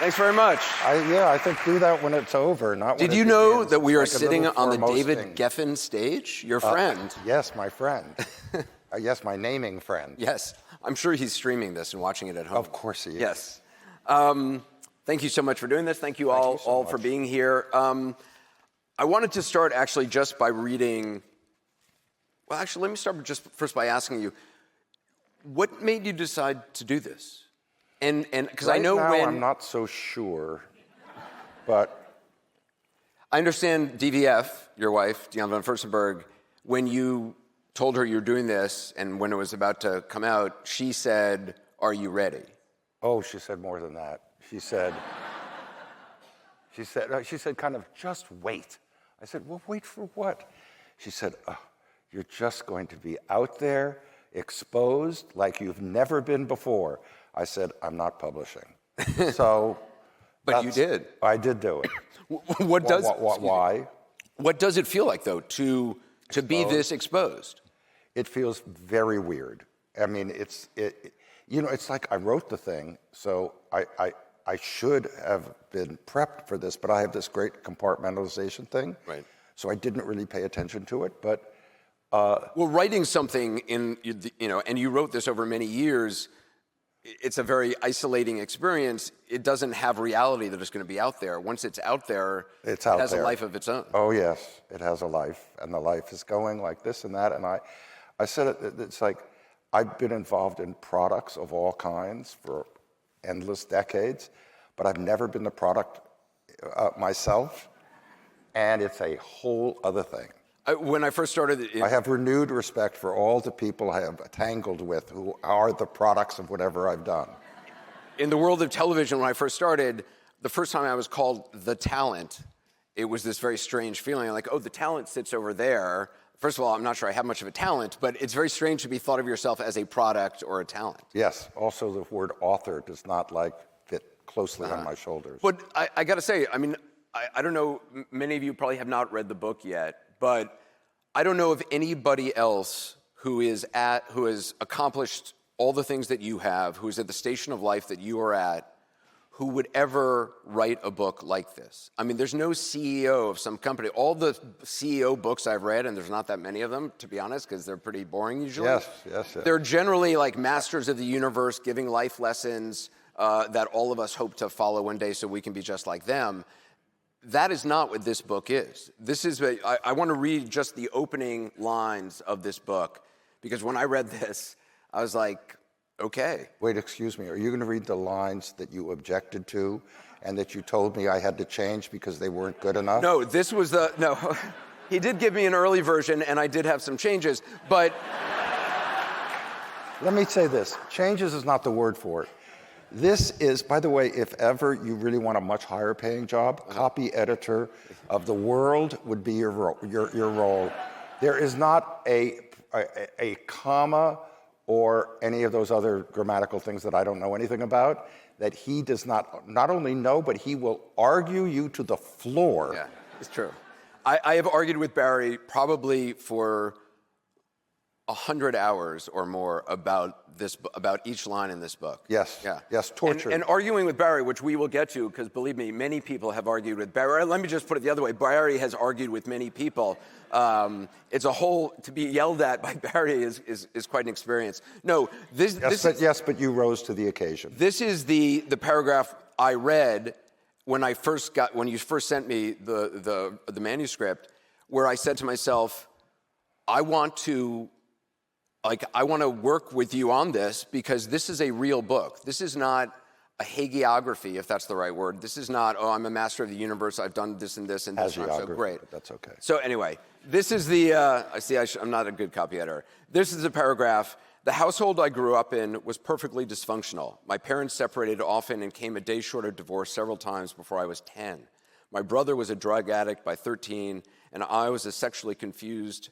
Thanks very much. I think do that when it's over, not when Did you know that we are like sitting on the David thing. Geffen stage? Your friend. Yes, my friend. Yes, my naming friend. Yes. I'm sure he's streaming this and watching it at home. Of course he is. Yes. Thank you so much for doing this. Thank you all for being here. I wanted to start actually just by reading. Well, actually, let me start just first by asking you, what made you decide to do this? And because I know now, I'm not so sure, but I understand DVF, your wife, Diane von Furstenberg, when you told her you were doing this and when it was about to come out, she said, "Are you ready?" Oh, she said more than that. She said, kind of, just wait. I said, well, wait for what? She said, you're just going to be out there, exposed like you've never been before. I said, I'm not publishing. So, but you did. I did do it. Why? What does it feel like, though, to be this exposed? It feels very weird. I mean, it's like I wrote the thing, so I should have been prepped for this, but I have this great compartmentalization thing. Right. So I didn't really pay attention to it, but. Well, writing something and you wrote this over many years, it's a very isolating experience. It doesn't have reality that it's going to be out there. Once it's out there, it has a life of its own. Oh, yes, it has a life, and the life is going like this and that. And I said it's like I've been involved in products of all kinds for endless decades, but I've never been the product myself, and it's a whole other thing. When I first started... I have renewed respect for all the people I have tangled with who are the products of whatever I've done. In the world of television, when I first started, the first time I was called the talent, it was this very strange feeling, like, oh, the talent sits over there. First of all, I'm not sure I have much of a talent, but it's very strange to be thought of yourself as a product or a talent. Yes. Also, the word author does not, fit closely on my shoulders. But I got to say, I mean, I don't know, many of you probably have not read the book yet, but I don't know of anybody else who has accomplished all the things that you have, who is at the station of life that you are at, who would ever write a book like this. I mean, there's no CEO of some company. All the CEO books I've read, and there's not that many of them, to be honest, because they're pretty boring usually. Yes. They're generally like masters of the universe, giving life lessons that all of us hope to follow one day so we can be just like them. That is not what this book is. I want to read just the opening lines of this book, because when I read this, I was like, okay. Wait, excuse me. Are you going to read the lines that you objected to and that you told me I had to change because they weren't good enough? No, no. He did give me an early version, and I did have some changes, but... Let me say this. Changes is not the word for it. This is, by the way, if ever you really want a much higher paying job, copy editor of the world would be your role. There is not a comma or any of those other grammatical things that I don't know anything about that he does not only know, but he will argue you to the floor. Yeah, it's true. I have argued with Barry probably for 100 hours or more about each line in this book. Yes. Yeah. Yes. Torture. And arguing with Barry, which we will get to, because believe me, many people have argued with Barry. Let me just put it the other way. Barry has argued with many people. It's a whole to be yelled at by Barry is quite an experience. No, yes, but you rose to the occasion. This is the paragraph I read when you first sent me the manuscript, where I said to myself, I want to work with you on this because this is a real book. This is not a hagiography, if that's the right word. This is not, oh, I'm a master of the universe. I've done this and this and this. So great. But that's okay. So anyway, this is I'm not a good copy editor. This is a paragraph. The household I grew up in was perfectly dysfunctional. My parents separated often and came a day short of divorce several times before I was 10. My brother was a drug addict by 13, and I was a sexually confused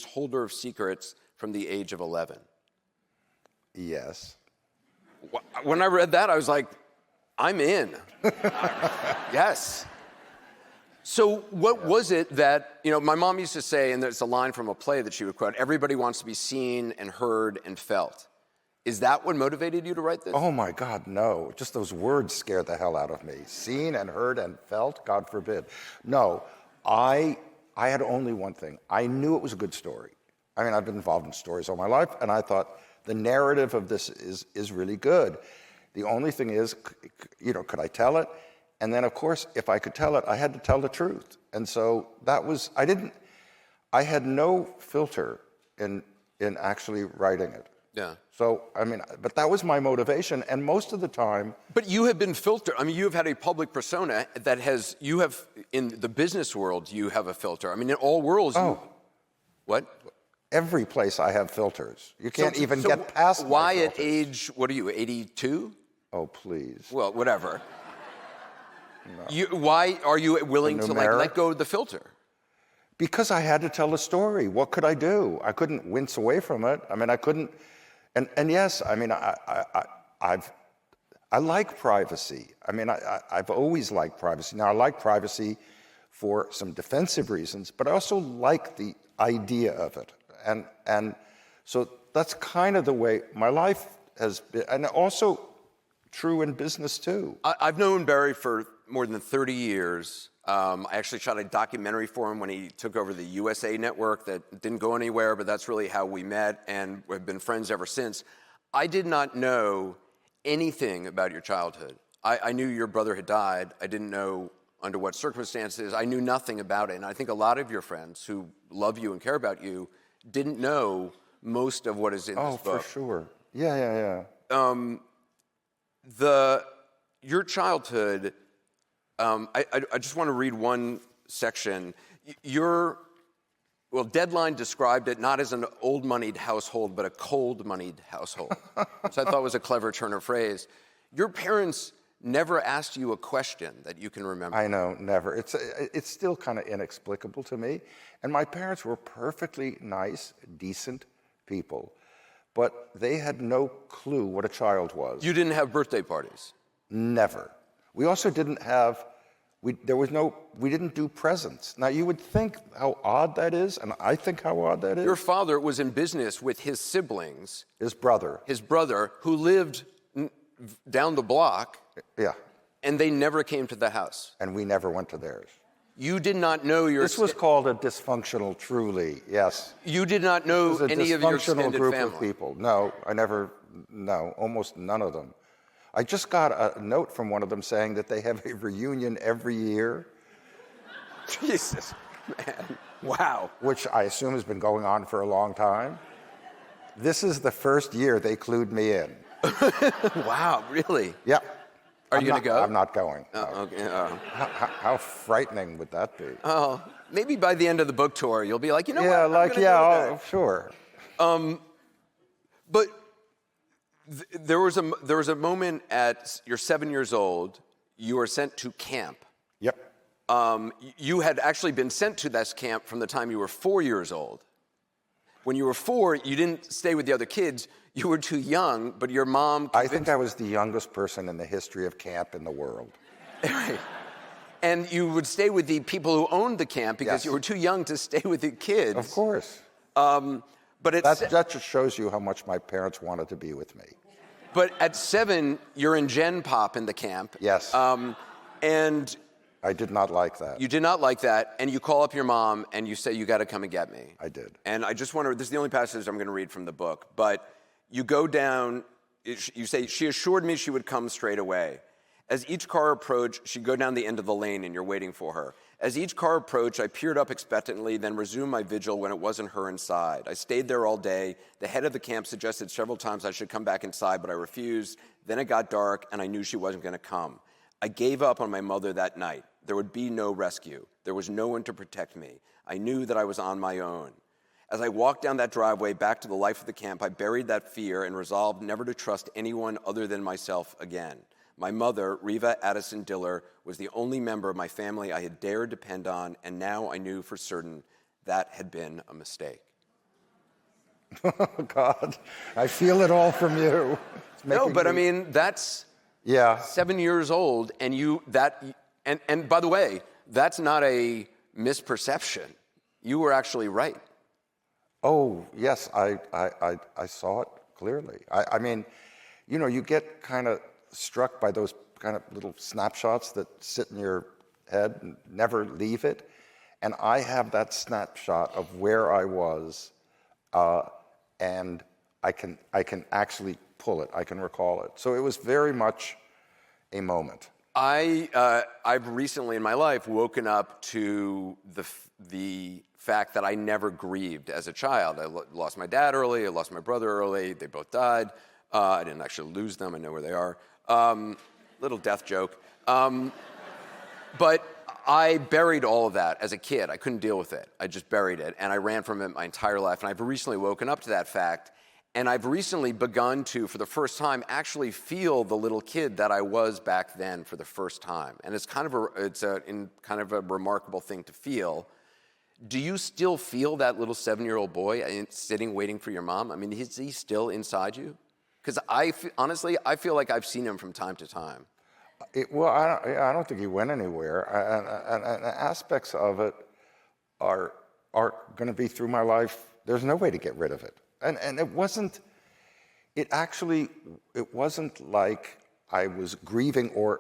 holder of secrets from the age of 11. Yes. When I read that, I was like, I'm in. Yes. So what was it that, my mom used to say, and there's a line from a play that she would quote, everybody wants to be seen and heard and felt. Is that what motivated you to write this? Oh my God, no. Just those words scared the hell out of me. Seen and heard and felt, God forbid. No, I had only one thing. I knew it was a good story. I mean, I've been involved in stories all my life, and I thought the narrative of this is really good. The only thing is, could I tell it? And then, of course, if I could tell it, I had to tell the truth. And so that was, I had no filter in actually writing it. Yeah. So, I mean, but that was my motivation, and most of the time... But you have been filtered. I mean, you have had a public persona that in the business world, you have a filter. I mean, in all worlds, What? Every place I have filters. You can't even get past why my at filters. age, what are you, 82? Oh, please. Well, whatever. No. Why are you willing to numeric? let go of the filter? Because I had to tell a story. What could I do? I couldn't wince away from it. I mean, I couldn't... And yes, I mean, I like privacy. I mean, I've always liked privacy. Now, I like privacy for some defensive reasons, but I also like the idea of it. And so that's kind of the way my life has been, and also true in business too. I've known Barry for more than 30 years. I actually shot a documentary for him when he took over the USA Network that didn't go anywhere, but that's really how we met, and we've been friends ever since. I did not know anything about your childhood. I knew your brother had died. I didn't know under what circumstances. I knew nothing about it, and I think a lot of your friends who love you and care about you didn't know most of what is in this book. Oh, for sure. Yeah. Your childhood... I just want to read one section. Deadline described it not as an old-moneyed household, but a cold-moneyed household. So I thought it was a clever turn of phrase. Your parents never asked you a question that you can remember. I know, never. It's still kind of inexplicable to me. And my parents were perfectly nice, decent people, but they had no clue what a child was. You didn't have birthday parties? Never. We also didn't have, we didn't do presents. Now, you would think how odd that is, and I think how odd that is. Your father was in business with his siblings. His brother, who lived down the block. Yeah. And they never came to the house. And we never went to theirs. You did not know your... This was called a dysfunctional, truly, yes. You did not know any of your extended group family? of people. No, almost none of them. I just got a note from one of them saying that they have a reunion every year. Jesus, man. Wow. Which I assume has been going on for a long time. This is the first year they clued me in. Wow, really? Yeah. Are you going to go? I'm not going. No. Okay. How frightening would that be? Oh, maybe by the end of the book tour, you'll be like, you know what? Go sure. But there was a moment you're 7 years old, you were sent to camp. Yep. You had actually been sent to this camp from the time you were 4 years old. When you were 4, you didn't stay with the other kids. You were too young, but your mom... I think I was the youngest person in the history of camp in the world. Right. And you would stay with the people who owned the camp because you were too young to stay with the kids. Of course. But that just shows you how much my parents wanted to be with me. But at 7, you're in Gen Pop in the camp. Yes. And... I did not like that. You did not like that, and you call up your mom and you say, you got to come and get me. I did. And I just want to, this is the only passage I'm going to read from the book, but you go down, you say, she assured me she would come straight away. As each car approached, she'd go down the end of the lane and you're waiting for her. As each car approached, I peered up expectantly, then resumed my vigil when it wasn't her inside. I stayed there all day. The head of the camp suggested several times I should come back inside, but I refused. Then it got dark and I knew she wasn't going to come. I gave up on my mother that night. There would be no rescue. There was no one to protect me. I knew that I was on my own. As I walked down that driveway back to the life of the camp, I buried that fear and resolved never to trust anyone other than myself again. My mother, Reva Addison Diller, was the only member of my family I had dared depend on, and now I knew for certain that had been a mistake. Oh, God. I feel it all from you. No, but I mean, that's 7 years old, and And by the way, that's not a misperception. You were actually right. Oh, yes, I saw it clearly. I mean, you know, you get kind of struck by those kind of little snapshots that sit in your head and never leave it. And I have that snapshot of where I was, and I can actually pull it. I can recall it. So it was very much a moment. I've recently in my life woken up to the fact that I never grieved as a child. I lost my dad early. I lost my brother early. They both died. I didn't actually lose them. I know where they are. Little death joke. But I buried all of that as a kid. I couldn't deal with it. I just buried it, and I ran from it my entire life. And I've recently woken up to that fact, and I've recently begun to, for the first time, actually feel the little kid that I was back then for the first time. And it's kind of a remarkable thing to feel. Do you still feel that little 7-year-old boy sitting waiting for your mom? I mean, is he still inside you? Because honestly, I feel like I've seen him from time to time. Well, I don't think he went anywhere. And aspects of it are going to be through my life. There's no way to get rid of it. And it wasn't like I was grieving or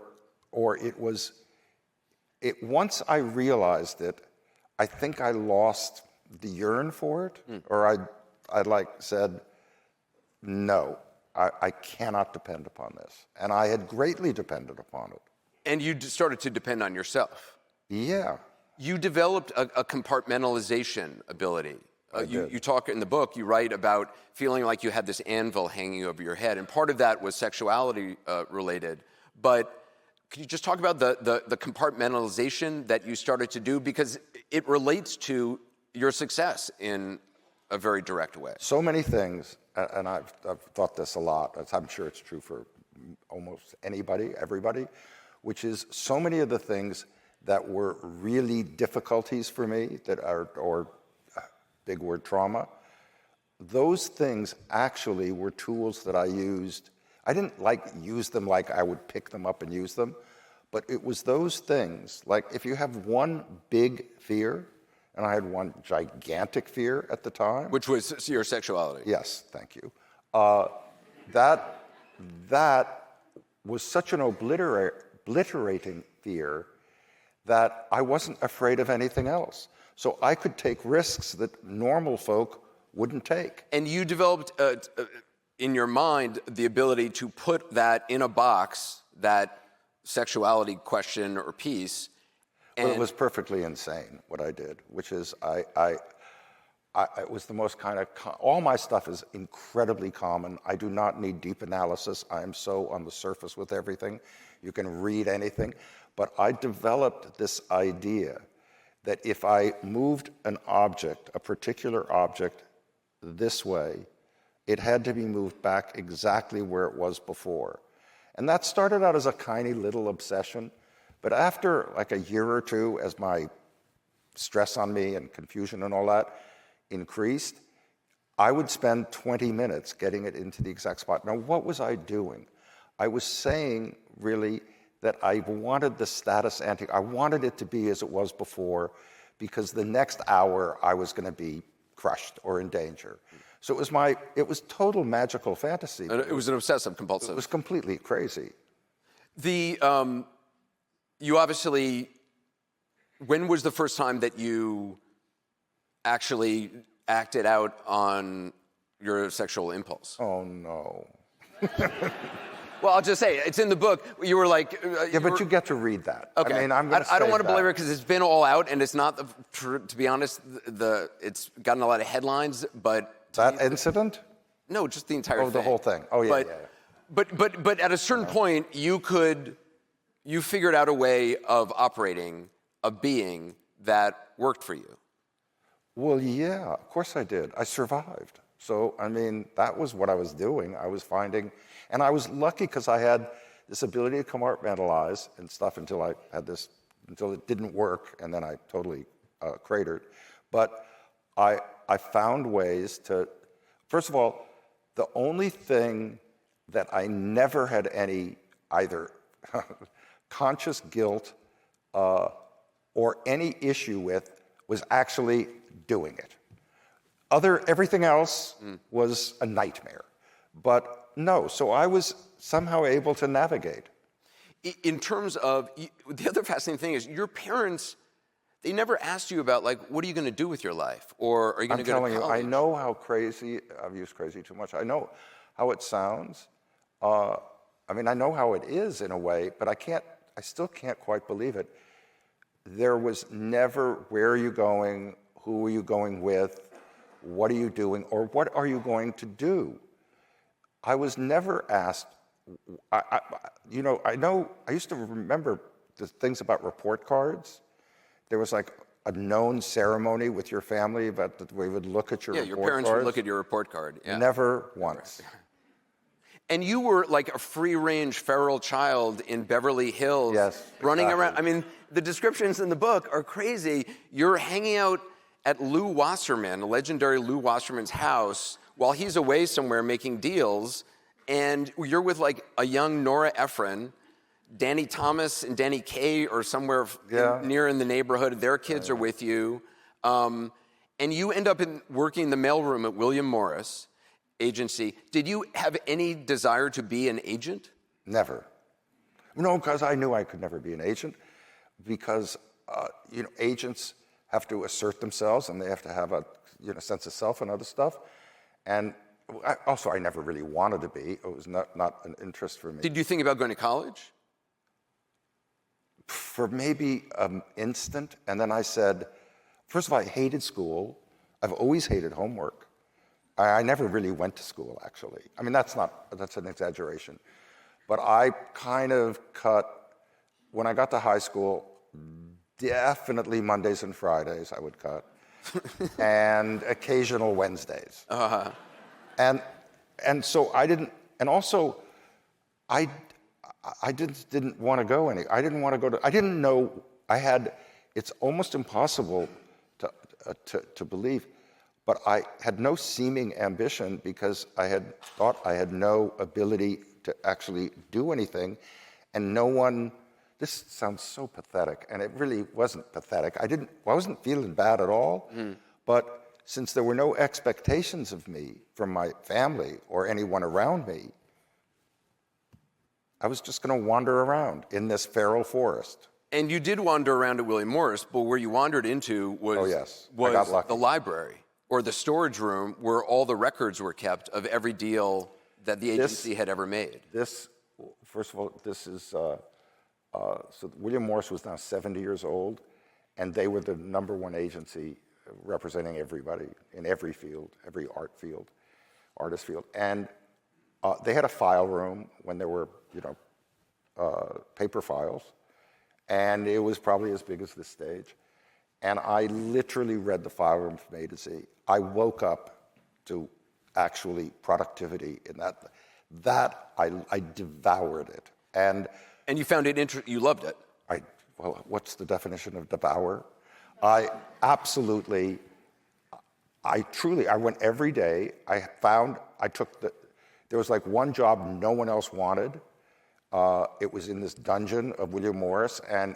once I realized it, I think I lost the yearn for it, or I like said, no, I cannot depend upon this. And I had greatly depended upon it. And you started to depend on yourself. Yeah. You developed a compartmentalization ability. You talk in the book, you write about feeling like you had this anvil hanging over your head, and part of that was sexuality related. But could you just talk about the compartmentalization that you started to do? Because it relates to your success in a very direct way. So many things, and I've thought this a lot, I'm sure it's true for almost anybody, everybody, which is so many of the things that were really difficulties for me or big word trauma, those things actually were tools that I used. I didn't use them like I would pick them up and use them, but it was those things. Like if you have one big fear, and I had one gigantic fear at the time. Which was your sexuality. Yes, thank you. That was such an obliterating fear that I wasn't afraid of anything else. So I could take risks that normal folk wouldn't take. And you developed, in your mind, the ability to put that in a box, that sexuality question or piece. Well, it was perfectly insane what I did, which is it was the most kind of, all my stuff is incredibly common. I do not need deep analysis. I am so on the surface with everything. You can read anything. But I developed this idea that if I moved an object, a particular object, this way, it had to be moved back exactly where it was before. And that started out as a tiny little obsession, but after like a year or two, as my stress on me and confusion and all that increased, I would spend 20 minutes getting it into the exact spot. Now, what was I doing? I was saying, really, that I wanted the status ante. I wanted it to be as it was before, because the next hour I was going to be crushed or in danger. So it was total magical fantasy. It was an obsessive compulsive. It was completely crazy. You obviously, when was the first time that you actually acted out on your sexual impulse? Oh, no. Well, I'll just say, it's in the book. You were like... yeah, but you get to read that. Okay. I mean, I'm going to I don't want to belabor it because it's been all out, and it's not, to be honest, it's gotten a lot of headlines, but... That incident? No, just the entire thing. Oh, the whole thing. Oh, yeah, But at a certain point, you figured out a way of operating, of being, that worked for you. Well, yeah, of course I did. I survived. So, I mean, that was what I was doing. I was finding... And I was lucky because I had this ability to compartmentalize and stuff until it didn't work, and then I totally cratered. But I found ways to, first of all, the only thing that I never had any either conscious guilt or any issue with was actually doing it. Everything else was a nightmare. But no, so I was somehow able to navigate. In terms of, the other fascinating thing is your parents, they never asked you about, like, what are you going to do with your life? Or are you going to go to college? I'm telling you, I know how crazy, I've used crazy too much. I know how it sounds. I mean, I know how it is in a way, but I still can't quite believe it. There was never, where are you going? Who are you going with? What are you doing? Or what are you going to do? I was never asked. I used to remember the things about report cards. There was like a known ceremony with your family that we would look at your report cards. Yeah, your parents would look at your report card. Yeah. Never once. And you were like a free-range feral child in Beverly Hills. Yes, running exactly. around. I mean, the descriptions in the book are crazy. You're hanging out at Lew Wasserman, a legendary Lew Wasserman's house, while he's away somewhere making deals, and you're with like a young Nora Ephron. Danny Thomas and Danny Kaye are somewhere near in the neighborhood. Their kids are with you. And you end up working in the mailroom at William Morris agency. Did you have any desire to be an agent? Never. No, because I knew I could never be an agent, because agents have to assert themselves and they have to have a sense of self and other stuff. And I never really wanted to be. It was not an interest for me. Did you think about going to college? For maybe an instant, and then I said, first of all, I hated school. I've always hated homework. I never really went to school, actually. I mean, that's an exaggeration. But I kind of cut, when I got to high school, definitely Mondays and Fridays I would cut, and occasional Wednesdays. Uh-huh. And so I didn't, and also I didn't want to go I didn't want to go to, I didn't know it's almost impossible to believe, but I had no seeming ambition because I had thought I had no ability to actually do anything, and no one, this sounds so pathetic, and it really wasn't pathetic. I wasn't feeling bad at all, but since there were no expectations of me from my family or anyone around me, I was just going to wander around in this feral forest. And you did wander around at William Morris, but where you wandered into was the library or the storage room where all the records were kept of every deal that the agency had ever made. First of all, this is, so William Morris was now 70 years old, and they were the #1 agency representing everybody in every field, every artist field. And they had a file room when there were, paper files, and it was probably as big as this stage. And I literally read the file room from A to Z. I woke up to actually productivity in that. I devoured it. And you found it you loved it. Well, what's the definition of devour? I went every day. There was like one job no one else wanted. It was in this dungeon of William Morris, and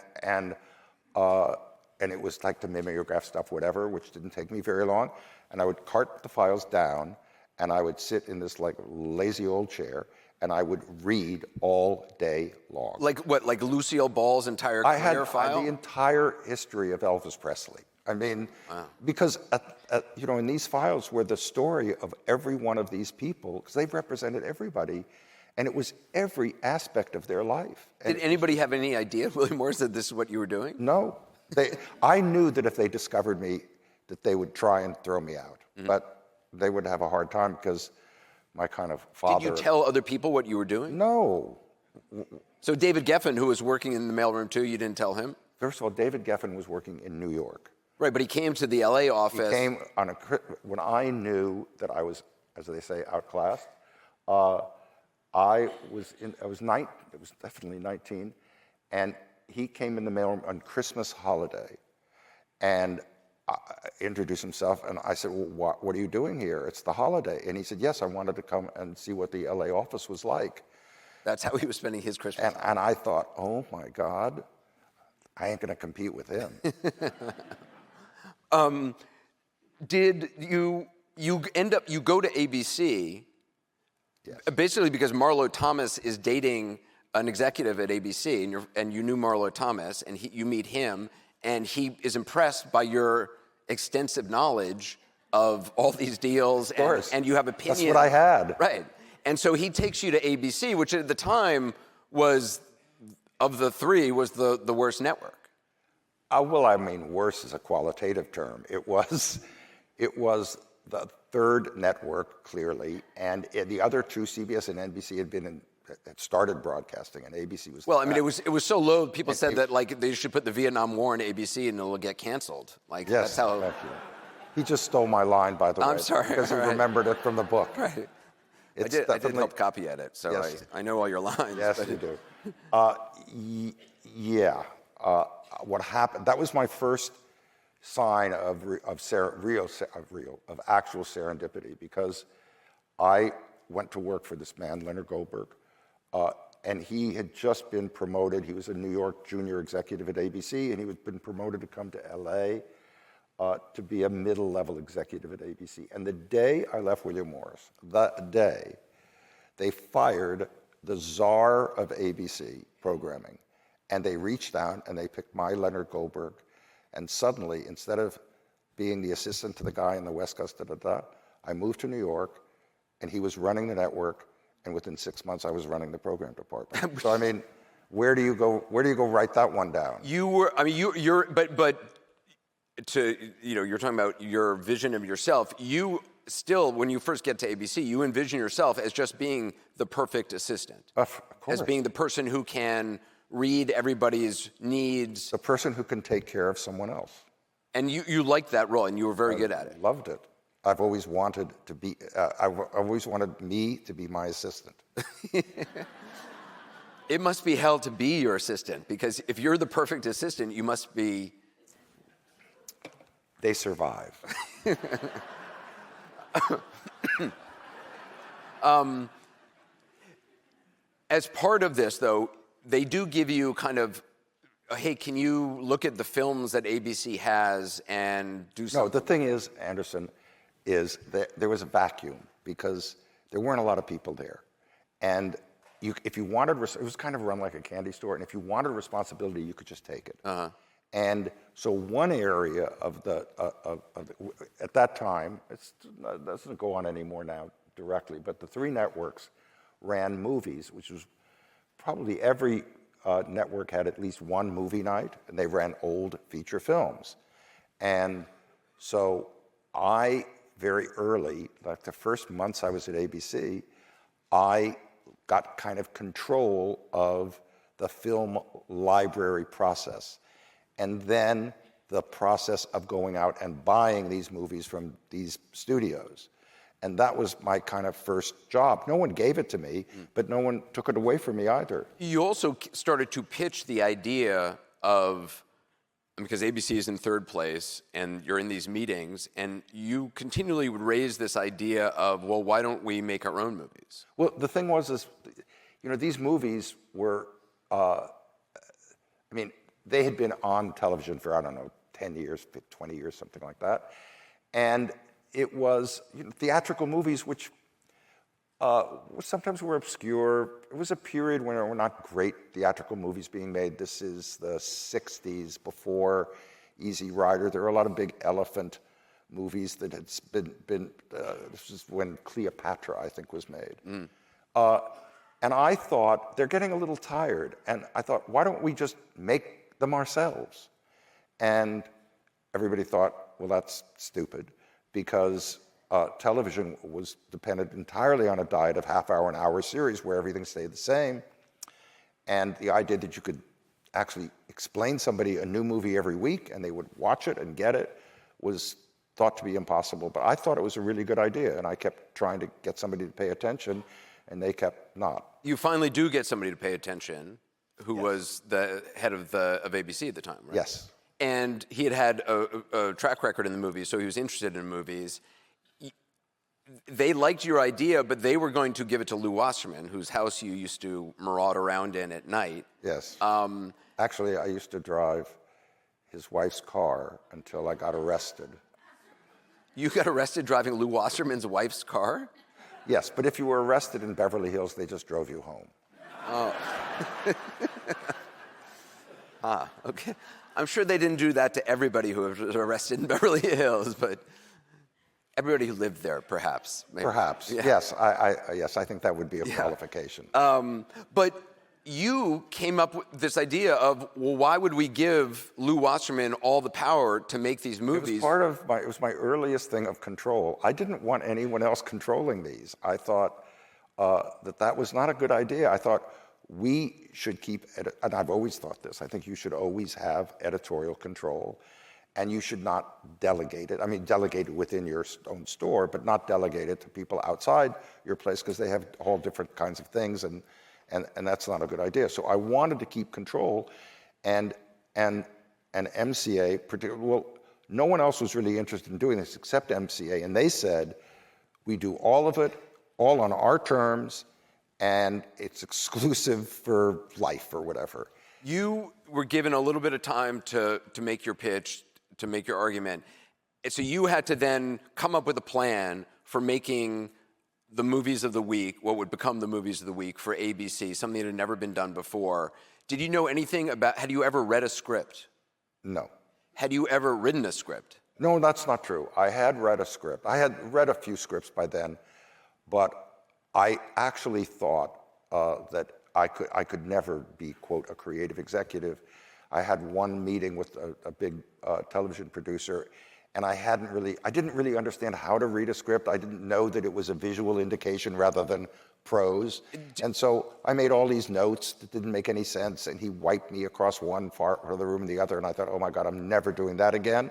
it was like the mimeograph stuff, whatever, which didn't take me very long. And I would cart the files down, and I would sit in this like lazy old chair, and I would read all day long. Like what? Like Lucille Ball's entire career file? I had the entire history of Elvis Presley. I mean, because in these files were the story of every one of these people, because they've represented everybody, and it was every aspect of their life. Did anybody have any idea, William Morris, that this is what you were doing? No. I knew that if they discovered me, that they would try and throw me out. But they would have a hard time because my kind of father... Did you tell other people what you were doing? No. So David Geffen, who was working in the mailroom too, you didn't tell him? First of all, David Geffen was working in New York. Right, but he came to the LA office. He came when I knew that I was, as they say, outclassed. I was definitely 19, and he came in the mailroom on Christmas holiday, and introduced himself, and I said, well, what are you doing here? It's the holiday. And he said, yes, I wanted to come and see what the LA office was like. That's how he was spending his Christmas. And I thought, oh my God, I ain't gonna compete with him. Did you go to ABC? Yes. Basically because Marlo Thomas is dating an executive at ABC, and you knew Marlo Thomas, and you meet him, and he is impressed by your extensive knowledge of all these deals, and you have opinions. That's what I had. Right. And so he takes you to ABC, which at the time was, of the three, was the worst network. Well, I mean, worse is a qualitative term. It was the third network, clearly, and the other two, CBS and NBC, had started broadcasting, and ABC was. Well, I mean, it was so low. People said that like they should put the Vietnam War on ABC and it'll get canceled. Like yes, that's how. thank you. He just stole my line, by the way. I'm sorry. Because he remembered it from the book. Right. It's I did help copy edit, so yes. I know all your lines. Yes, you do. Yeah. What happened? That was my first sign of actual serendipity, because I went to work for this man, Leonard Goldberg, and he had just been promoted. He was a New York junior executive at ABC, and he had been promoted to come to LA to be a middle-level executive at ABC. And the day I left William Morris, that day, they fired the czar of ABC programming, and they reached down and they picked my Leonard Goldberg, and suddenly, instead of being the assistant to the guy in the West Coast, I moved to New York, and he was running the network, and within 6 months, I was running the program department. So I mean, where do you go write that one down? You're talking about your vision of yourself. You still, when you first get to ABC, you envision yourself as just being the perfect assistant. Of course. As being the person who can read everybody's needs. The person who can take care of someone else. And you liked that role, and you were very good at it. Loved it. I've always wanted to be, I've always wanted me to be my assistant. It must be hell to be your assistant, because if you're the perfect assistant, you must be. They survive. As part of this, though, they do give you kind of, hey, can you look at the films that ABC has and do something? No, the thing is, Anderson, is that there was a vacuum because there weren't a lot of people there. And if you wanted, it was kind of run like a candy store, and if you wanted responsibility, you could just take it. Uh-huh. And so one area of at that time, it doesn't go on anymore now directly, but the three networks ran movies, which was probably every network had at least one movie night, and they ran old feature films. And so I, very early, like the first months I was at ABC, I got kind of control of the film library process. And then the process of going out and buying these movies from these studios. And that was my kind of first job. No one gave it to me, but no one took it away from me either. You also started to pitch the idea of, because ABC is in third place, and you're in these meetings, and you continually would raise this idea of, well, why don't we make our own movies? Well, the thing was, these movies were, they had been on television for, 10 years, 20 years, something like that. And it was theatrical movies, which sometimes were obscure. It was a period when there were not great theatrical movies being made. This is the 60s, before Easy Rider. There were a lot of big elephant movies that had been this is when Cleopatra, I think, was made. And I thought, they're getting a little tired. And I thought, why don't we just make them ourselves? And everybody thought, well, that's stupid, because television was dependent entirely on a diet of half-hour and hour series where everything stayed the same. And the idea that you could actually explain somebody a new movie every week and they would watch it and get it was thought to be impossible. But I thought it was a really good idea, and I kept trying to get somebody to pay attention, and they kept not. You finally do get somebody to pay attention, who was the head of ABC at the time, right? Yes. And he had a track record in the movies, so he was interested in movies. They liked your idea, but they were going to give it to Lou Wasserman, whose house you used to maraud around in at night. Yes. Actually, I used to drive his wife's car until I got arrested. You got arrested driving Lou Wasserman's wife's car? Yes, but if you were arrested in Beverly Hills, they just drove you home. Oh. Okay. I'm sure they didn't do that to everybody who was arrested in Beverly Hills, but everybody who lived there, perhaps. Maybe. Perhaps, Yeah. yes. Yes, I think that would be a qualification. But you came up with this idea of, well, why would we give Lew Wasserman all the power to make these movies? It was my earliest thing of control. I didn't want anyone else controlling these. I thought that was not a good idea. I thought we should keep, and I've always thought this, I think you should always have editorial control, and you should not delegate it. I mean, delegate it within your own store, but not delegate it to people outside your place, because they have all different kinds of things, and that's not a good idea. So I wanted to keep control, and MCA, well, no one else was really interested in doing this except MCA, and they said, we do all of it, all on our terms, and it's exclusive for life or whatever. You were given a little bit of time to make your pitch, to make your argument. And so you had to then come up with a plan for making the movies of the week, what would become the movies of the week for ABC, something that had never been done before. Did you know anything about, had you ever read a script? No. Had you ever written a script? No, that's not true. I had read a script. I had read a few scripts by then, but I actually thought that I could never be, quote, a creative executive. I had one meeting with a big television producer, and I didn't really understand how to read a script. I didn't know that it was a visual indication rather than prose. And so I made all these notes that didn't make any sense, and he wiped me across one part of the room and the other, and I thought, oh my God, I'm never doing that again.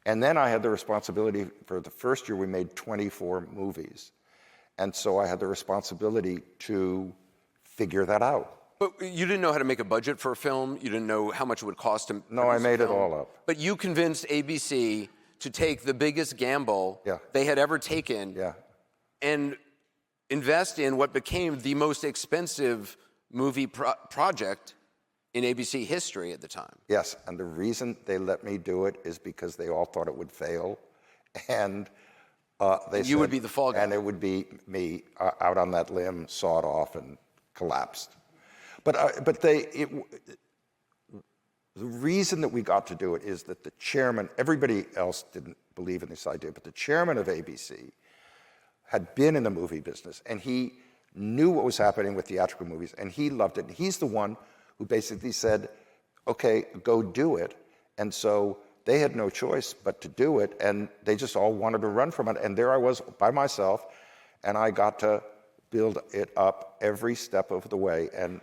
And then I had the responsibility, for the first year we made 24 movies. And so I had the responsibility to figure that out. But you didn't know how to make a budget for a film? You didn't know how much it would cost to No, I made it all up. But you convinced ABC to take the biggest gamble they had ever taken and invest in what became the most expensive movie project in ABC history at the time. Yes, and the reason they let me do it is because they all thought it would fail. And you would be the fall guy. And it would be me out on that limb, sawed off and collapsed. But the reason that we got to do it is that the chairman, everybody else didn't believe in this idea, but the chairman of ABC had been in the movie business, and he knew what was happening with theatrical movies, and he loved it. And he's the one who basically said, okay, go do it. And so they had no choice but to do it, and they just all wanted to run from it. And there I was by myself, and I got to build it up every step of the way, and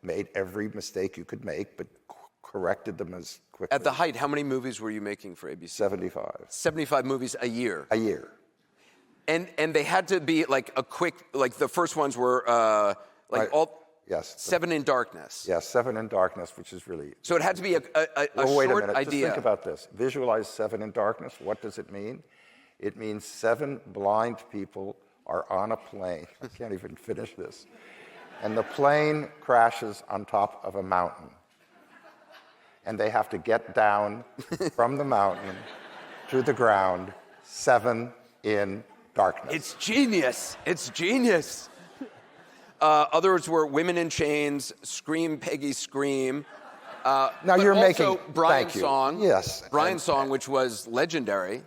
made every mistake you could make, but corrected them as quickly. At the height, how many movies were you making for ABC? 75. 75 movies a year? A year. And they had to be like a quick, like the first ones were Yes. 7 in Darkness. Yes, 7 in Darkness, which is really... So it had to be a wait short a minute. idea. Just think about this. Visualize 7 in Darkness. What does it mean? It means 7 blind people are on a plane. I can't even finish this. And the plane crashes on top of a mountain. And they have to get down from the mountain to the ground, 7 in darkness. It's genius. It's genius. Others were Women in Chains, Scream, Peggy, Scream. Now but you're also making... Brian's thank you. song. Yes. Brian's song, which was legendary.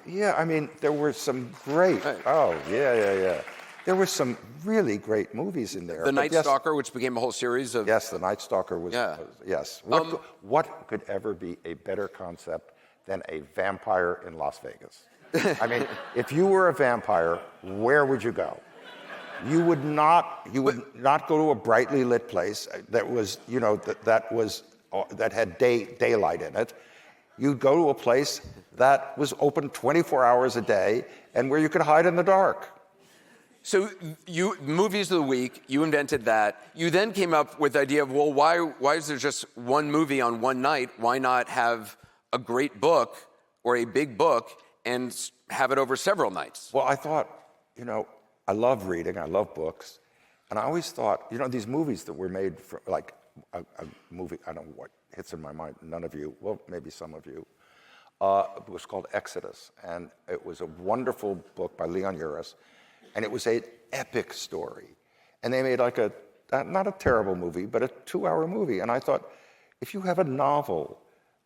Yeah, I mean, there were some great... Right. Oh, yeah. There were some really great movies in there. The Nightstalker, which became a whole series of... Yes, The Nightstalker was... Yes. What could ever be a better concept than a vampire in Las Vegas? I mean, if you were a vampire, where would you go? You would not go to a brightly lit place that was, that had daylight in it. You'd go to a place that was open 24 hours a day and where you could hide in the dark. So movies of the week, you invented that. You then came up with the idea of, well, why is there just one movie on one night? Why not have a great book or a big book and have it over several nights? Well, I thought, I love reading, I love books, and I always thought, these movies that were made for, like a movie, I don't know what hits in my mind, none of you, well, maybe some of you, it was called Exodus, and it was a wonderful book by Leon Uris, And it was an epic story. And they made like not a terrible movie, but a 2-hour movie. And I thought, if you have a novel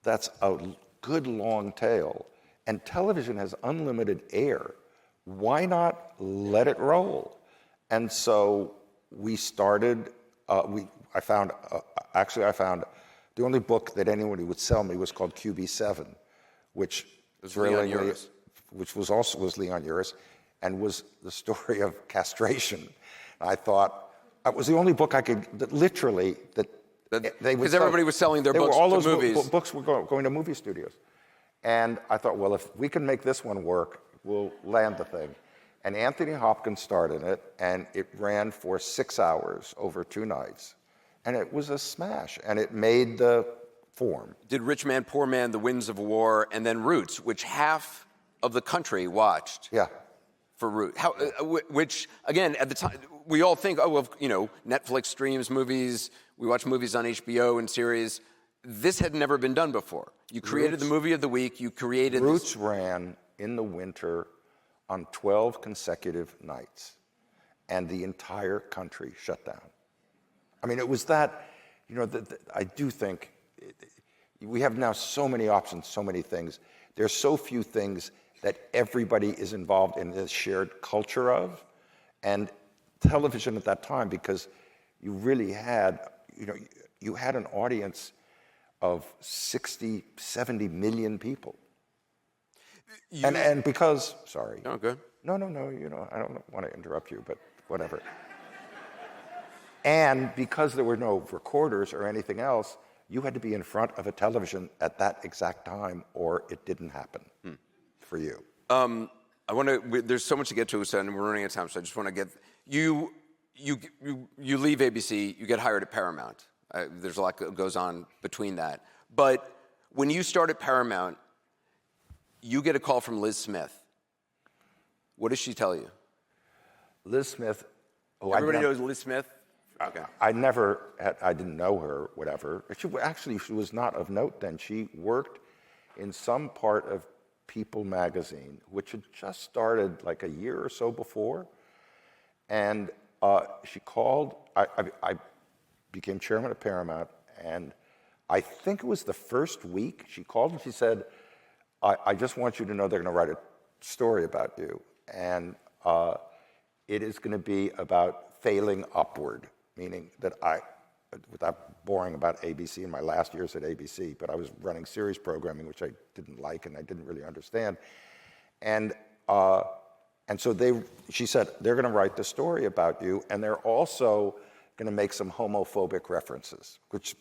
that's a good long tail, and television has unlimited air, why not let it roll? And so we started, I found the only book that anyone would sell me was called QB7, which was Leon Uris. which was also Leon Uris, and was the story of castration. I thought, it was the only book I could, that literally, that they would because everybody was selling their books all to those movies. Books were going to movie studios. And I thought, well, if we can make this one work, we'll land the thing. And Anthony Hopkins starred in it, and it ran for 6 hours over 2 nights. And it was a smash, and it made the form. Did Rich Man, Poor Man, The Winds of War, and then Roots, which half of the country watched. Yeah. For Roots. Which, again, at the time, we all think, oh, well, Netflix streams movies, we watch movies on HBO and series. This had never been done before. You created the movie of the week, you created Roots ran in the winter on 12 consecutive nights, and the entire country shut down. I mean, it was that, I do think, we have now so many options, so many things. There's so few things that everybody is involved in this shared culture of, and television at that time, because you really had, you had an audience of 60, 70 million people. And because, sorry. Oh, good. No, I don't want to interrupt you, but whatever. And because there were no recorders or anything else, you had to be in front of a television at that exact time, or it didn't happen for you. There's so much to get to, and we're running out of time, so I just want to get, you leave ABC, you get hired at Paramount. There's a lot that goes on between that. But when you start at Paramount, you get a call from Liz Smith. What does she tell you? Liz Smith. Everybody knows Liz Smith? Okay. I didn't know her, whatever. She was not of note then. She worked in some part of People magazine, which had just started like a year or so before. And she called, I became chairman of Paramount, and I think it was the first week she called and she said, I just want you to know they're going to write a story about you. And it is going to be about failing upward, meaning that without boring about ABC in my last years at ABC, but I was running series programming, which I didn't like and I didn't really understand. And so she said, they're going to write the story about you, and they're also going to make some homophobic references, which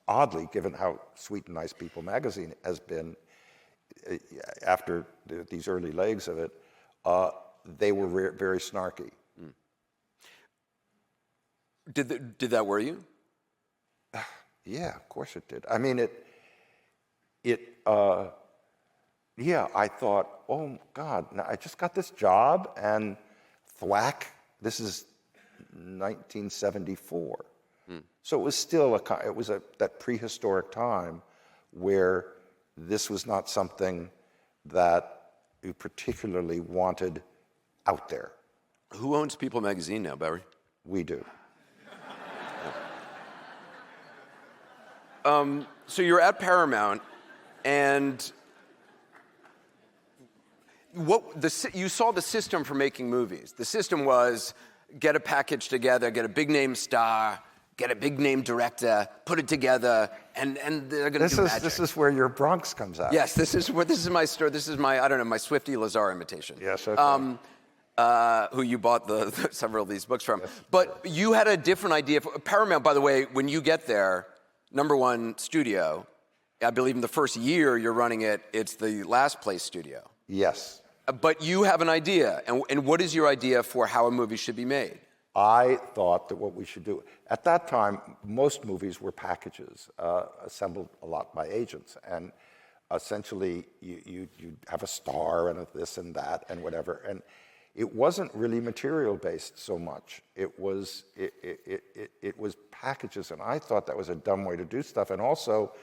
oddly, given how sweet and nice People magazine has been after these early legs of it, they were very snarky. Did that worry you? Yeah, of course it did. I mean, I thought, oh God, now I just got this job, and thwack, this is 1974. So it was still that prehistoric time where this was not something that you particularly wanted out there. Who owns People magazine now, Barry? We do. So you're at Paramount, and you saw the system for making movies. The system was get a package together, get a big name star, get a big name director, put it together, and they're going to do magic. This is where your Bronx comes out. Yes, this is my story. This is my, I don't know, my Swifty Lazar imitation. Yes, okay. Who you bought several of these books from. Yes. But you had a different idea. Paramount, by the way, when you get there, #1 studio, I believe in the first year you're running it, it's the last place studio. Yes. But you have an idea. And what is your idea for how a movie should be made? I thought that what we should do, at that time, most movies were packages, assembled a lot by agents. And essentially, you have a star and a this and that and whatever. And it wasn't really material-based so much. It was packages, and I thought that was a dumb way to do stuff. And also,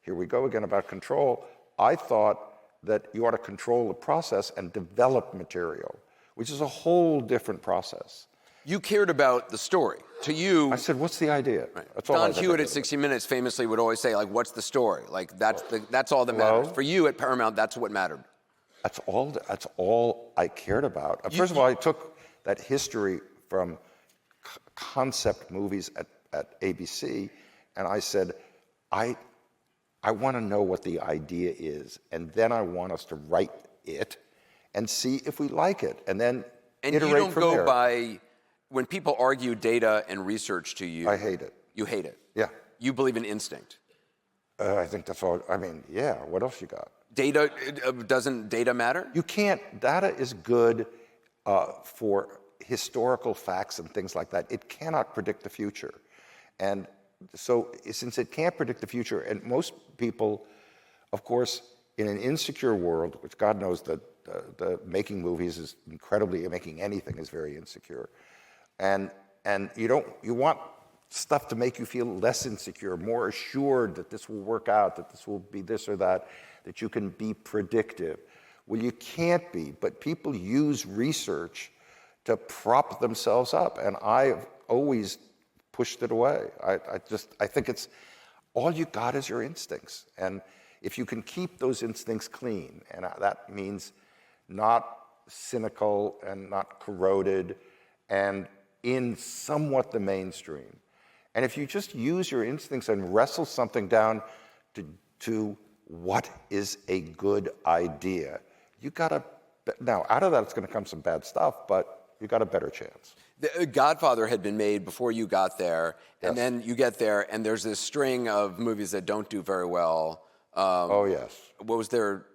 here we go again about control, I thought that you ought to control the process and develop material, which is a whole different process. You cared about the story. To you, I said, what's the idea? right. That's all Don I ever Hewitt cared at 60 Minutes famously would always say, like, what's the story? Like, that's all that matters. For you at Paramount, that's what mattered. That's all I cared about. First of all, I took that history from concept movies at ABC, and I said, I want to know what the idea is, and then I want us to write it and see if we like it, and then iterate from there. And you don't go by, when people argue data and research to you. I hate it. You hate it. Yeah. You believe in instinct. I think that's all. I mean, yeah. What else you got? Data, doesn't data matter? You can't. Data is good for historical facts and things like that. It cannot predict the future, and so since it can't predict the future, and most people, of course, in an insecure world, which God knows that the making movies is incredibly, making anything is very insecure, and you want stuff to make you feel less insecure, more assured that this will work out, that this will be this or that you can be predictive. Well, you can't be, but people use research to prop themselves up, and I've always pushed it away. I think it's all you got is your instincts, and if you can keep those instincts clean, and that means not cynical and not corroded, and in somewhat the mainstream. And if you just use your instincts and wrestle something down to what is a good idea, you got a, now out of that it's going to come some bad stuff, but you got a better chance. The Godfather had been made before you got there, and then you get there, and there's this string of movies that don't do very well. Oh, yes. What was there?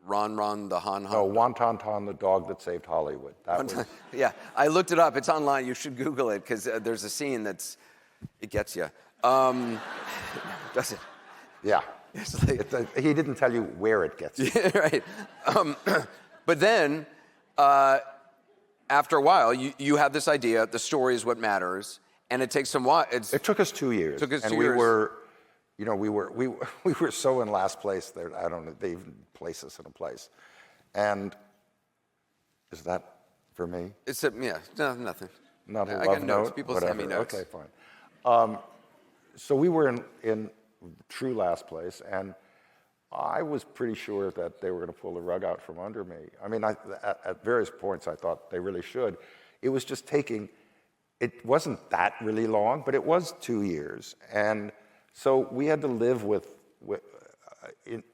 Ron the Hanho? No, Wonton, the dog that saved Hollywood. That was... Yeah, I looked it up. It's online. You should Google it, because there's a scene it gets you. Does it? Yeah. It's like, he didn't tell you where it gets you. Right. But then, after a while, you have this idea, the story is what matters, and it takes some while. It took us 2 years. We were so in last place there. I don't know, they even place us in a place. And is that for me? No, nothing. Not a I love got notes. note? People Whatever. send me notes. Okay, fine. So we were in true last place, and I was pretty sure that they were going to pull the rug out from under me. I mean, at various points I thought they really should. It was just taking, it wasn't that really long, but it was 2 years. And so we had to live with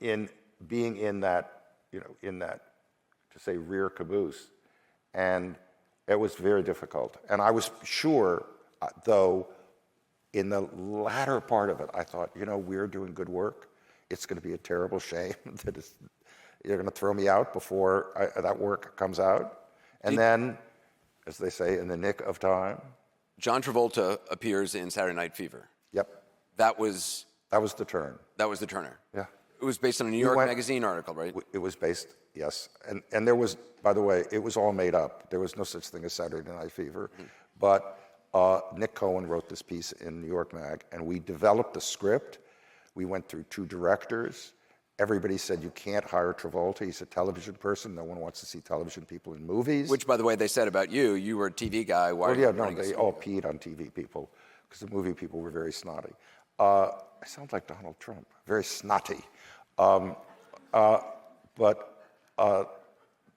in being in that, to say, rear caboose. And it was very difficult. And I was sure, though, in the latter part of it, I thought, we're doing good work. It's going to be a terrible shame that you're going to throw me out before that work comes out. And then, as they say, in the nick of time. John Travolta appears in Saturday Night Fever. Yep. That was the turn. That was the turner. Yeah. It was based on a New York Magazine article, right? It was based, yes. And there was, by the way, it was all made up. There was no such thing as Saturday Night Fever. Mm-hmm. But Nick Cohen wrote this piece in New York Mag, and we developed the script. We went through 2 directors. Everybody said, you can't hire Travolta. He's a television person. No one wants to see television people in movies. Which, by the way, they said about you. You were a TV guy. They all peed on TV people because the movie people were very snotty. I sound like Donald Trump, very snotty. But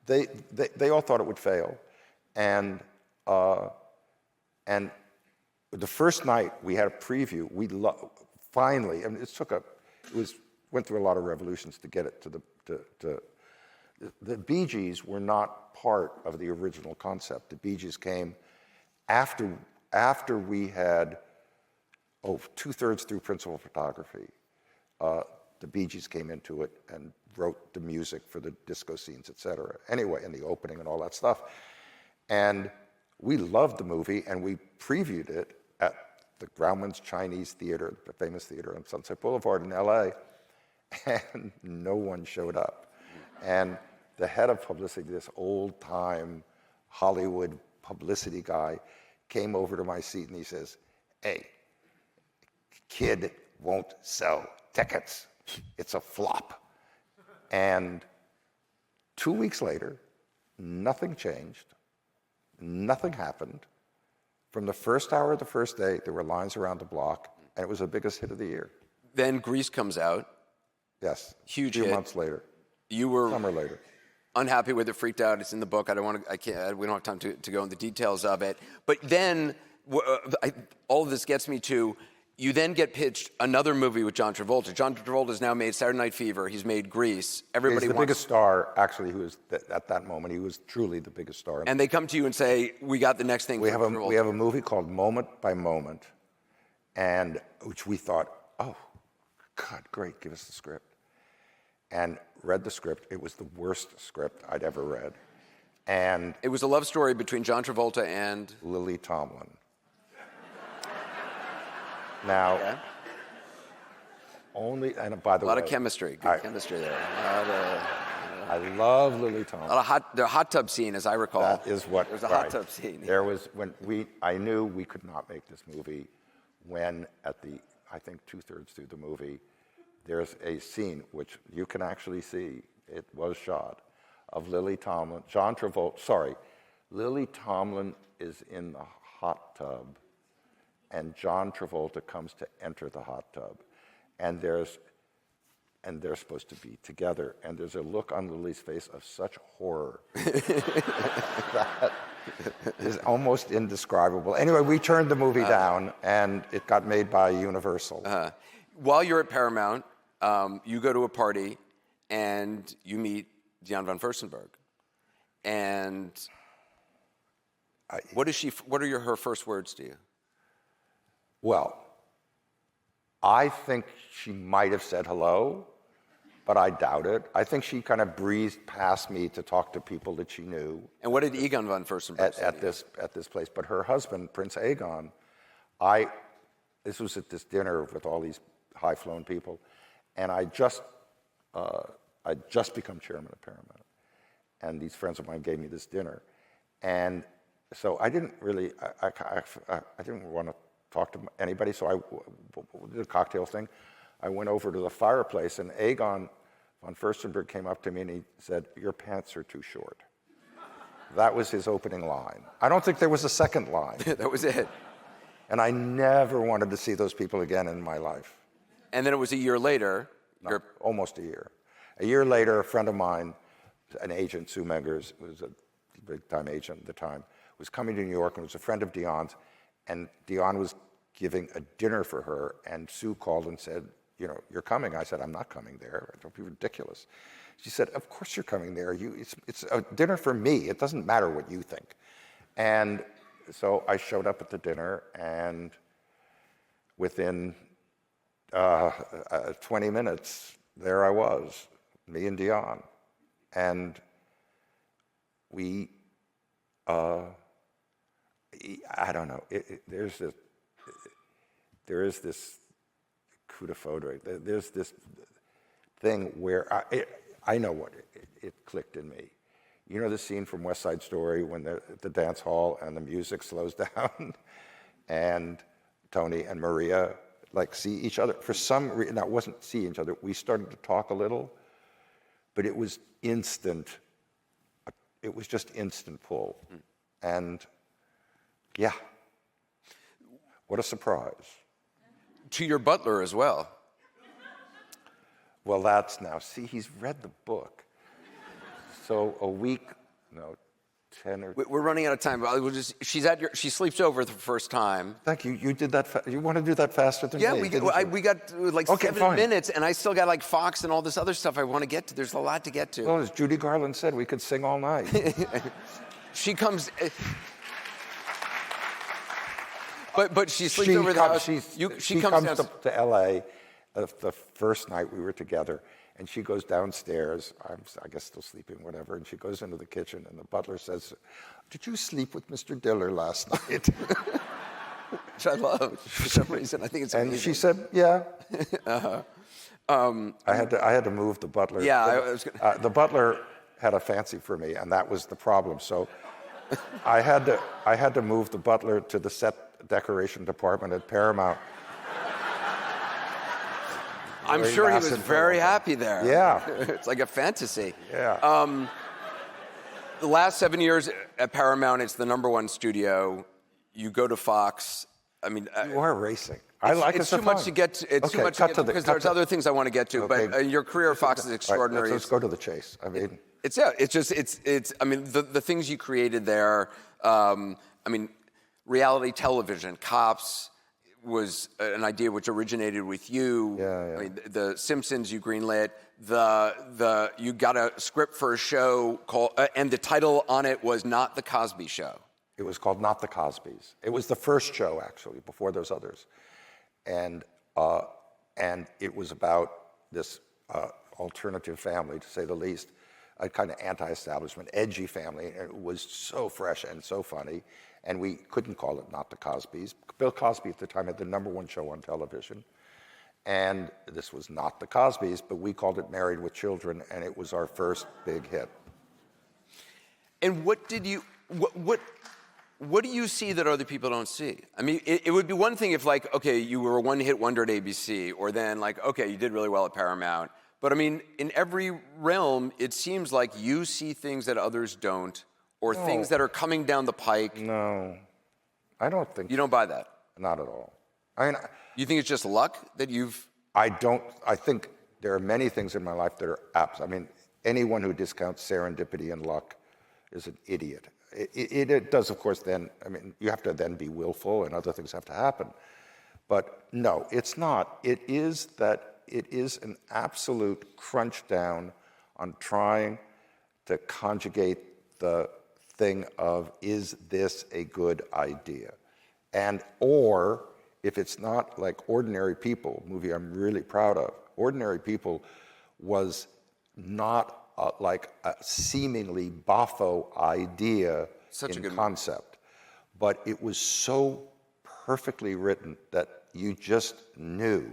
they all thought it would fail. And the first night we had a preview, finally, I mean, went through a lot of revolutions to get it to the Bee Gees were not part of the original concept. The Bee Gees came after we had 2/3 through principal photography. The Bee Gees came into it and wrote the music for the disco scenes, et cetera. Anyway, and the opening and all that stuff. And we loved the movie, and we previewed it at the Grauman's Chinese Theater, the famous theater on Sunset Boulevard in LA, and no one showed up. And the head of publicity, this old-time Hollywood publicity guy, came over to my seat and he says, "Hey, kid won't sell tickets. It's a flop." And 2 weeks later, nothing changed. Nothing happened. From the first hour of the first day, there were lines around the block, and it was the biggest hit of the year. Then Grease comes out. Yes. Huge A few hit. months later. You were Summer later. unhappy with it, freaked out. It's in the book. I don't want to. I can't. We don't have time to go into the details of it. But then all of this gets me to. You then get pitched another movie with John Travolta. John Travolta has now made Saturday Night Fever. He's made Grease. Everybody He's the wants. biggest star, actually, who is at that moment. He was truly the biggest star. And they come to you and say, "We got the next thing." We for have Travolta." we have a movie called Moment by Moment, and which we thought, oh, God, great, give us the script. And read the script. It was the worst script I'd ever read. And It was a love story between John Travolta and. Lily Tomlin. Now, Okay. only, and by the A way, lot of chemistry. Good chemistry there. I love Lily Tomlin. A lot of the hot tub scene, as I recall. That is what. There's a right. hot tub scene. There was I knew we could not make this movie when at the, I think 2/3 through the movie, there's a scene which you can actually see, it was shot, of Lily Tomlin, Lily Tomlin is in the hot tub and John Travolta comes to enter the hot tub. And they're supposed to be together. And there's a look on Lily's face of such horror that is almost indescribable. Anyway, we turned the movie down, and it got made by Universal. While you're at Paramount, you go to a party and you meet Diane von Furstenberg. And what are her first words to you? Well, I think she might have said hello, but I doubt it. I think she kind of breezed past me to talk to people that she knew. And what did Egon von Furstenberg say? At this place. But her husband, Prince Aegon, this was at this dinner with all these high-flown people, and I'd just become chairman of Paramount. And these friends of mine gave me this dinner. And so I didn't really, I didn't want to talk to anybody, so I did a cocktail thing. I went over to the fireplace, and Aegon von Furstenberg came up to me and he said, "Your pants are too short." That was his opening line. I don't think there was a second line. That was it. And I never wanted to see those people again in my life. And then it was a year later. No, almost a year. A year later, a friend of mine, an agent, Sue Meggers, who was a big-time agent at the time, was coming to New York and was a friend of Dion's. And Dion was giving a dinner for her, and Sue called and said, "You're coming." I said, "I'm not coming there. Don't be ridiculous." She said, "Of course you're coming there. It's a dinner for me. It doesn't matter what you think." And so I showed up at the dinner, and within 20 minutes, there I was, me and Dion. And we, I don't know, there is this coup de foudre. There's this thing where I know what it clicked in me. You know the scene from West Side Story when they're at the dance hall and the music slows down and Tony and Maria see each other. For some reason, now it wasn't see each other, we started to talk a little, but it was instant. It was just instant pull. And yeah, what a surprise. To your butler as well. Well, he's read the book. So a week, 10 or... We're running out of time. She sleeps over the first time. Thank you. You did that. You want to do that faster than me? Yeah, we got like Okay, 7 fine. minutes, and I still got like Fox and all this other stuff I want to get to. There's a lot to get to. Well, as Judy Garland said, we could sing all night. She comes... But she sleeps over the house. She comes comes to L.A. The first night we were together, and she goes downstairs. I guess still sleeping, whatever. And she goes into the kitchen, and the butler says, "Did you sleep with Mr. Diller last night?" Which I love for some reason. I think it's amazing. And she said, "Yeah." I had to move the butler. Yeah, the butler had a fancy for me, and that was the problem. So I had to move the butler to the set decoration department at Paramount. I'm sure he was very happy there. Yeah. It's like a fantasy. Yeah. The last 7 years at Paramount, it's the #1 studio. You go to Fox. I mean, You are racing. I like it's too much to get to. It's too much to get to because there's other things I want to get to. Okay. But your career at Fox is extraordinary. Right, let's go to the chase. I mean, it's I mean, the things you created there. I mean, reality television, Cops was an idea which originated with you. Yeah. I mean, the Simpsons you greenlit. You got a script for a show called, and the title on it was Not the Cosby Show. it was called Not the Cosbys. It was the first show, actually, before those others. And it was about this alternative family, to say the least, a kind of anti-establishment, edgy family. And it was so fresh and so funny. And we couldn't call it Not the Cosbys. Bill Cosby at the time had the #1 show on television. And this was Not the Cosbys, but we called it Married with Children, and it was our first big hit. And what do you see that other people don't see? I mean, it would be one thing if, like, okay, you were a one-hit wonder at ABC, or then, like, okay, you did really well at Paramount. But I mean, in every realm, it seems like you see things that others don't, or things that are coming down the pike. No, I don't think You don't buy that? Not at all. I mean, You think it's just luck that you've... I think there are many things in my life that are apps. I mean, anyone who discounts serendipity and luck is an idiot. It does, of course, then, I mean, you have to then be willful and other things have to happen. But no, it's not. It is an absolute crunch down on trying to conjugate the thing of, is this a good idea? And, or, if it's not like Ordinary People, a movie I'm really proud of, Ordinary People was not like a seemingly boffo idea Such a good concept, but it was so perfectly written that you just knew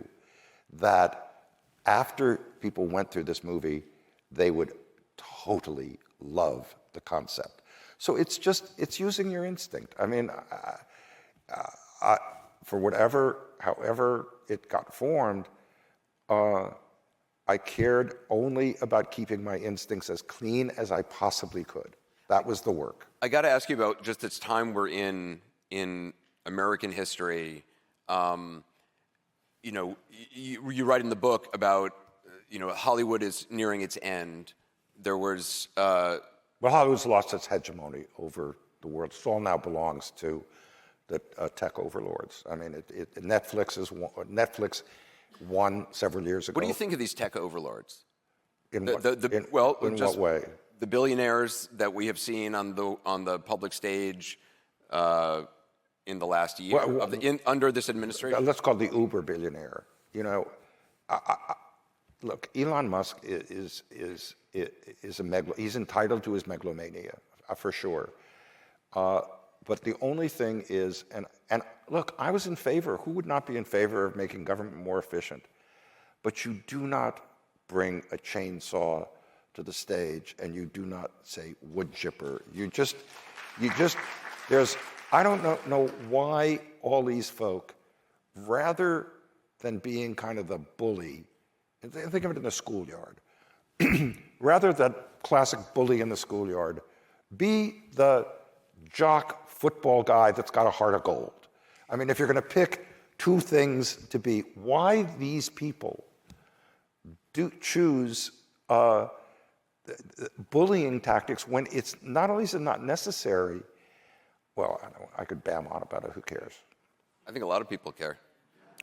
that after people went through this movie, they would totally love the concept. So it's using your instinct. I mean, however it got formed, I cared only about keeping my instincts as clean as I possibly could. That was the work. I got to ask you about just this time we're in American history. You know, you write in the book about, you know, Hollywood is nearing its end. There was... Well, Hollywood's lost its hegemony over the world. It all now belongs to the tech overlords. I mean, Netflix won several years ago. What do you think of these tech overlords? In what way? The billionaires that we have seen on the public stage in the last year under this administration. Let's call the Uber billionaire. You know, look, Elon Musk is he's entitled to his megalomania for sure. But the only thing is, and look, I was in favor. Who would not be in favor of making government more efficient? But you do not bring a chainsaw to the stage, and you do not say wood chipper. I don't know why all these folk, rather than being kind of the bully, think of it in the schoolyard, rather than classic bully in the schoolyard, be the jock football guy that's got a heart of gold. I mean, if you're going to pick two things to be, why these people do choose bullying tactics when it's not only is it not necessary, well, I could bam on about it, who cares? I think a lot of people care.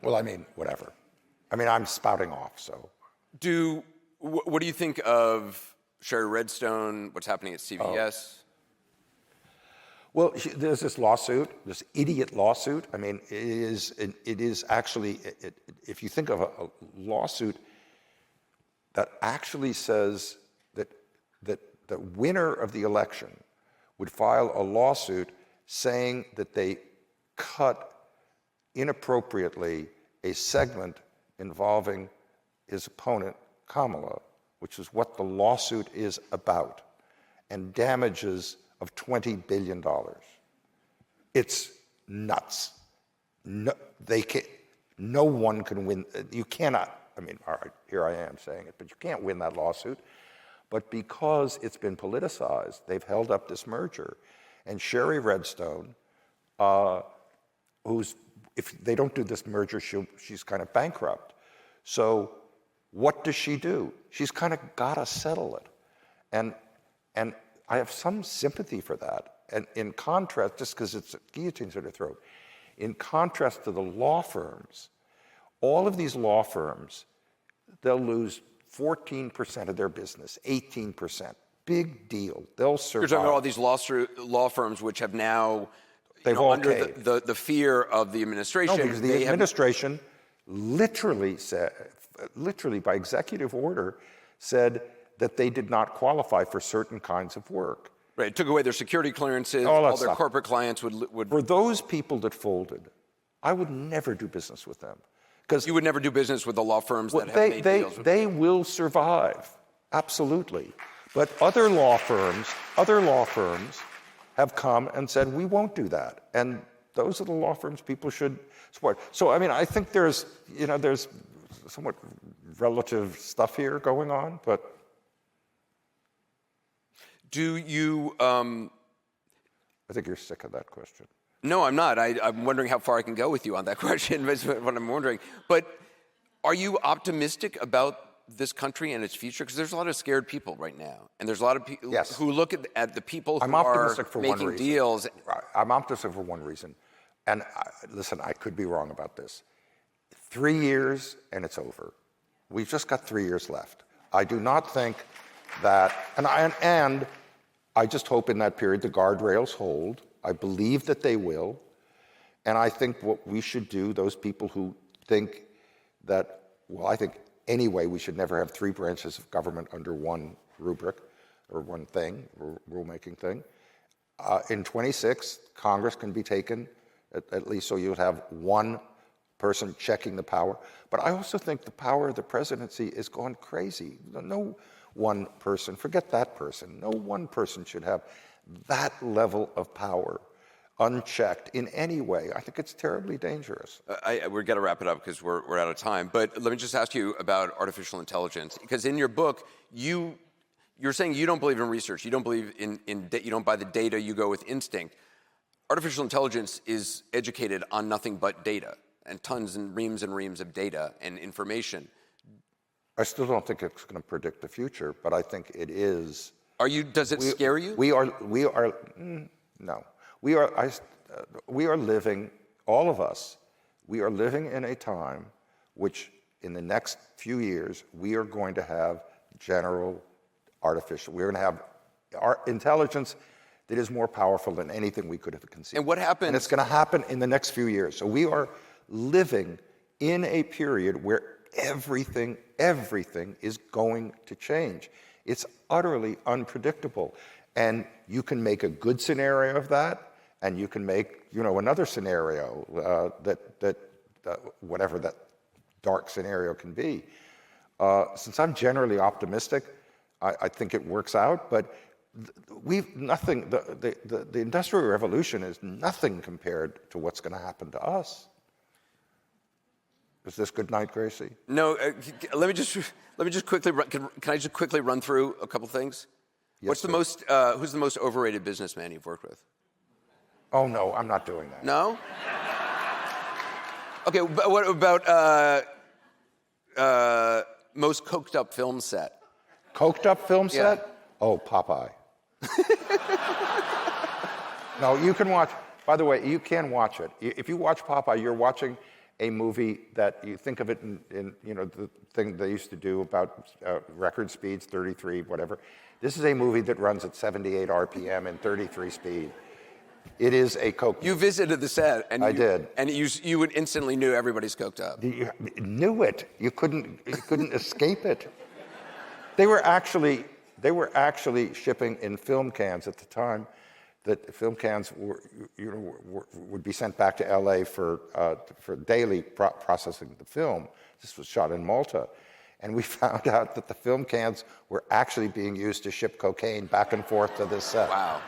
Well, I mean, whatever. I mean, I'm spouting off, so. What do you think of Sherry Redstone, what's happening at CBS? Well, there's this lawsuit, this idiot lawsuit. I mean, it is actually, if you think of a lawsuit that actually says that the winner of the election would file a lawsuit saying that they cut inappropriately a segment involving his opponent, Kamala, which is what the lawsuit is about, and damages of $20 billion. It's nuts. No one can win. You cannot, I mean, all right, here I am saying it, but you can't win that lawsuit. But because it's been politicized, they've held up this merger. And Sherry Redstone, if they don't do this merger, she's kind of bankrupt. So what does she do? She's kind of got to settle it. And I have some sympathy for that. And in contrast, just because it's guillotines to their throat, in contrast to the law firms, all of these law firms, they'll lose 14% of their business, 18%. Big deal. They'll survive. You're talking about all these law firms which have now, under the fear of the administration. No, because the administration literally by executive order, said that they did not qualify for certain kinds of work. Right, it took away their security clearances, all their corporate clients would... For those people that folded, I would never do business with them. You would never do business with the law firms that have made deals with... They will survive, absolutely. But other law firms have come and said, we won't do that. And those are the law firms people should support. So, I mean, I think there's somewhat relative stuff here going on, but... Do you... I think you're sick of that question. No, I'm not. I'm wondering how far I can go with you on that question. That's what I'm wondering. But are you optimistic about this country and its future? Because there's a lot of scared people right now. And there's a lot of people who look at the people who are making deals. I'm optimistic for one reason. And listen, I could be wrong about this. 3 years and it's over. We've just got 3 years left. I do not think that, and I just hope in that period the guardrails hold. I believe that they will. And I think what we should do, those people who think that, well, I think anyway we should never have 3 branches of government under one rubric or one thing, rulemaking thing. In 26, Congress can be taken, at least so you'll have one person checking the power. But I also think the power of the presidency is gone crazy. No one person, forget that person, no one person should have that level of power unchecked in any way. I think it's terribly dangerous. We've got to wrap it up because we're out of time. But let me just ask you about artificial intelligence. Because in your book, you're saying you don't believe in research. You don't believe you don't buy the data. You go with instinct. Artificial intelligence is educated on nothing but data and tons and reams of data and information. I still don't think it's going to predict the future, but I think it is. Does it scare you? No. We are living, all of us, we are living in a time which in the next few years, we are going to have general artificial, we're going to have our intelligence that is more powerful than anything we could have conceived. And what happens? And it's going to happen in the next few years. So we are living in a period where everything is going to change. It's utterly unpredictable. And you can make a good scenario of that, and you can make, another scenario that whatever that dark scenario can be. Since I'm generally optimistic, I think it works out, but the Industrial Revolution is nothing compared to what's going to happen to us. Is this good night, Gracie? No, let me just quickly can I just quickly run through a couple things? Yes, who's the most overrated businessman you've worked with? Oh no, I'm not doing that. No? Okay, but what about most coked up film set? Coked up film set? Oh, Popeye. No, you can watch, by the way, you can watch it. If you watch Popeye, you're watching a movie that you think of it in the thing they used to do about record speeds, 33, whatever. This is a movie that runs at 78 RPM and 33 speed. It is a coke. You visited the set, and I did, and you would instantly knew everybody's coked up. You knew it. You couldn't escape it. They were actually shipping in film cans at the time. That film cans would be sent back to LA for daily processing the film. This was shot in Malta. And we found out that the film cans were actually being used to ship cocaine back and forth to this set. Wow.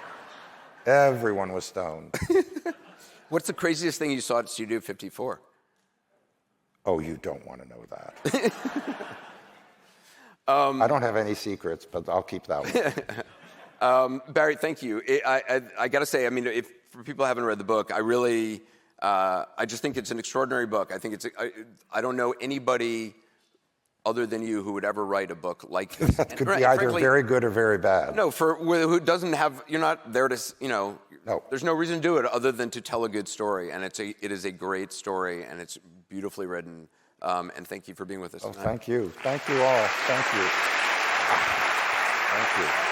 Everyone was stoned. What's the craziest thing you saw at Studio 54? Oh, you don't want to know that. I don't have any secrets, but I'll keep that one. Barry, thank you. I got to say, I mean, if for people who haven't read the book, I just think it's an extraordinary book. I think I don't know anybody other than you who would ever write a book like this. That could be either frankly, very good or very bad. No, who doesn't have, you're not there to, No. There's no reason to do it other than to tell a good story. And it is a great story, and it's beautifully written. And thank you for being with us tonight. Thank you. Thank you all. Thank you. Thank you.